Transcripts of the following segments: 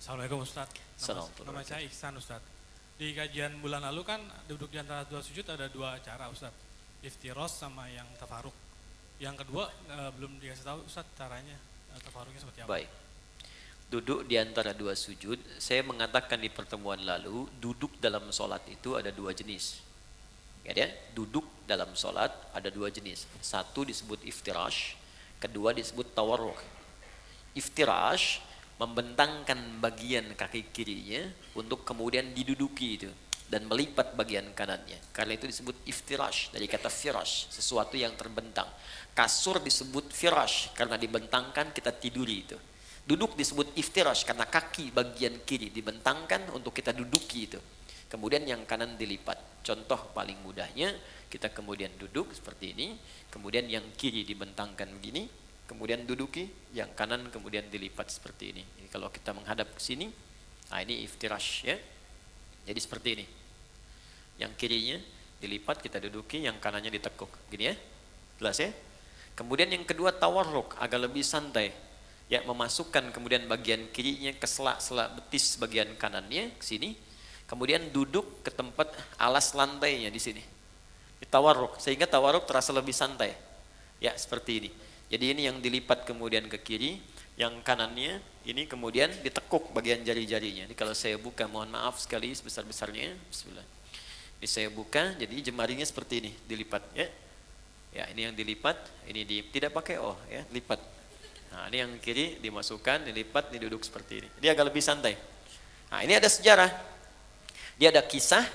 Assalamualaikum Ustaz. Assalamualaikum. Nama saya Ihsan Ustaz. Di kajian bulan lalu kan duduk di antara dua sujud ada dua cara Ustaz. Iftiros sama yang tafaruk. Yang kedua belum dikasih tahu Ustaz caranya tafaruknya seperti apa. Baik. Duduk di antara dua sujud, saya mengatakan di pertemuan lalu, duduk dalam sholat itu ada dua jenis. Ya, duduk dalam sholat ada dua jenis. Satu disebut iftirash, kedua disebut tawarruk. Iftirash membentangkan bagian kaki kirinya untuk kemudian diduduki itu dan melipat bagian kanannya. Karena itu disebut iftirash dari kata firash, sesuatu yang terbentang. Kasur disebut firash karena dibentangkan kita tiduri itu. Duduk disebut iftirash karena kaki bagian kiri dibentangkan untuk kita duduki itu. Kemudian yang kanan dilipat. Contoh paling mudahnya, kita kemudian duduk seperti ini, kemudian yang kiri dibentangkan begini, kemudian duduki, yang kanan kemudian dilipat seperti ini. Jadi kalau kita menghadap ke sini, nah ini iftirash ya. Jadi seperti ini. Yang kirinya dilipat kita duduki, yang kanannya ditekuk. Gini ya. Jelas ya? Kemudian yang kedua tawarruk, agak lebih santai. Ya, memasukkan kemudian bagian kirinya ke sela-sela betis bagian kanannya ke sini. Kemudian duduk ke tempat alas lantainya di sini. Tawarruk, sehingga tawarruk terasa lebih santai. Ya, seperti ini. Jadi ini yang dilipat kemudian ke kiri, yang kanannya ini kemudian ditekuk bagian jari-jarinya. Ini kalau saya buka, mohon maaf sekali sebesar-besarnya. Bismillah. Ini saya buka, jadi jemarinya seperti ini, dilipat ya. Ya, ini yang dilipat, ini tidak pakai ya, lipat. Nah, ini yang kiri dimasukkan, dilipat, diduduk seperti ini. Dia agak lebih santai. Nah, ini ada sejarah. Dia ada kisah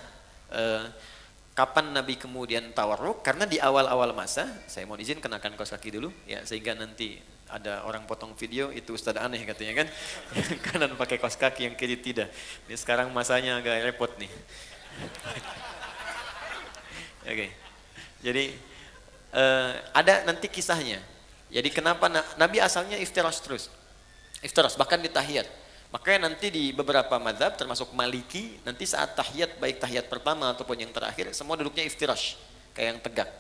kapan Nabi kemudian tawarruk, karena di awal-awal masa, saya mohon izin kenakan kaos kaki dulu ya, sehingga nanti ada orang potong video itu Ustadz aneh katanya kan. Yang kanan pakai kaos kaki, yang kiri tidak. Ini sekarang masanya agak repot nih. Oke. Jadi ada nanti kisahnya. Jadi kenapa Nabi asalnya iftirash terus. Iftirash bahkan di tahiyat. Makanya nanti di beberapa mazhab termasuk Maliki, nanti saat tahiyat, baik tahiyat pertama ataupun yang terakhir, semua duduknya iftirash, kayak yang tegak.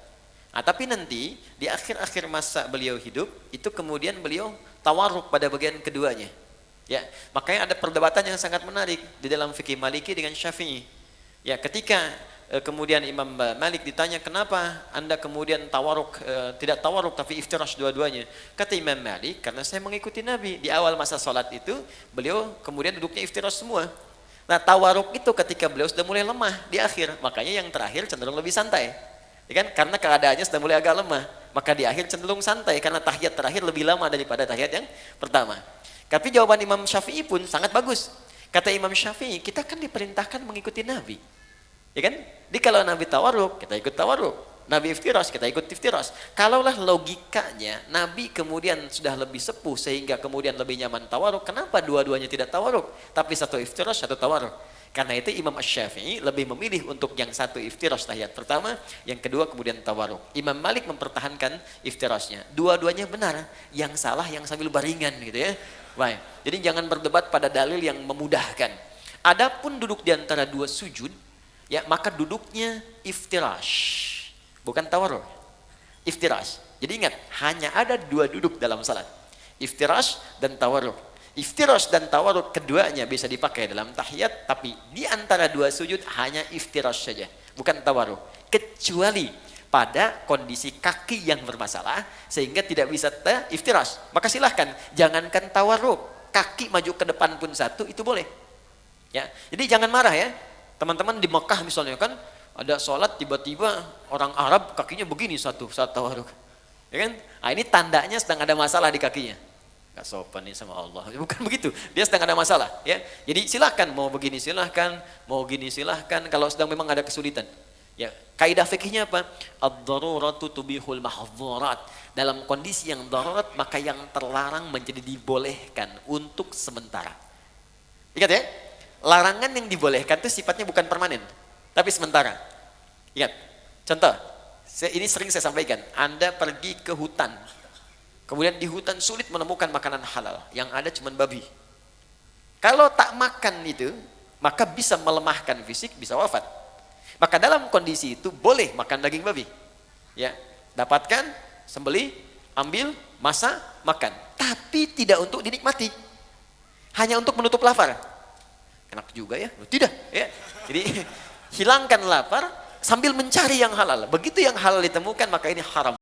Nah, tapi nanti di akhir-akhir masa beliau hidup, itu kemudian beliau tawarruk pada bagian keduanya. Ya, makanya ada perdebatan yang sangat menarik di dalam fikih Maliki dengan Syafi'i. Ya, ketika kemudian Imam Malik ditanya, kenapa anda kemudian tawarruk, tidak tawarruk tapi iftirash dua-duanya? Kata Imam Malik, karena saya mengikuti Nabi di awal masa sholat itu, beliau kemudian duduknya iftirash semua. Nah, tawarruk itu ketika beliau sudah mulai lemah di akhir, makanya yang terakhir cenderung lebih santai, ya kan? Karena keadaannya sudah mulai agak lemah, maka di akhir cenderung santai karena tahiyat terakhir lebih lama daripada tahiyat yang pertama. Tapi jawaban Imam Syafi'i pun sangat bagus. Kata Imam Syafi'i, kita kan diperintahkan mengikuti Nabi. Ya kan? Jadi kalau Nabi tawarruk, kita ikut tawarruk. Nabi iftirash, kita ikut iftirash. Kalaulah logikanya Nabi kemudian sudah lebih sepuh sehingga kemudian lebih nyaman tawarruk, kenapa dua-duanya tidak tawarruk? Tapi satu iftirash, satu tawarruk. Karena itu Imam Asy-Syafi'i lebih memilih untuk yang satu iftirash tahiyat pertama, yang kedua kemudian tawarruk. Imam Malik mempertahankan iftirashnya. Dua-duanya benar, yang salah yang sambil baringan gitu ya. Baik. Jadi jangan berdebat pada dalil yang memudahkan. Adapun duduk di antara dua sujud, ya, maka duduknya iftirash, bukan tawarruk. Iftirash. Jadi ingat, hanya ada dua duduk dalam salat, iftirash dan tawarruk. Iftirash dan tawarruk keduanya bisa dipakai dalam tahiyat, tapi di antara dua sujud hanya iftirash saja, bukan tawarruk. Kecuali pada kondisi kaki yang bermasalah sehingga tidak bisa iftirash, maka silahkan, jangankan tawarruk, kaki maju ke depan pun satu itu boleh. Ya, jadi jangan marah ya. Teman-teman di Mekah misalnya kan ada sholat tiba-tiba orang Arab kakinya begini satu saat tawarruk, ya kan? Nah, ini tandanya sedang ada masalah di kakinya. Gak sopan nih sama Allah. Bukan begitu. Dia sedang ada masalah, ya. Jadi silahkan mau begini silahkan, mau gini silahkan. Kalau sedang memang ada kesulitan, ya. Kaidah fikihnya apa? Ad-daruratu tubihul mahdzurat. Dalam kondisi yang darurat maka yang terlarang menjadi dibolehkan untuk sementara. Ingat ya. Larangan yang dibolehkan itu sifatnya bukan permanen, tapi sementara. Ingat, contoh, ini sering saya sampaikan, Anda pergi ke hutan, kemudian di hutan sulit menemukan makanan halal, yang ada cuma babi. Kalau tak makan itu, maka bisa melemahkan fisik, bisa wafat. Maka dalam kondisi itu boleh makan daging babi. Ya, dapatkan, sembelih, ambil, masak, makan. Tapi tidak untuk dinikmati. hanya untuk menutup lapar. Enak juga ya? Tidak, ya. Jadi hilangkan lapar sambil mencari yang halal. Begitu yang halal ditemukan, maka ini haram.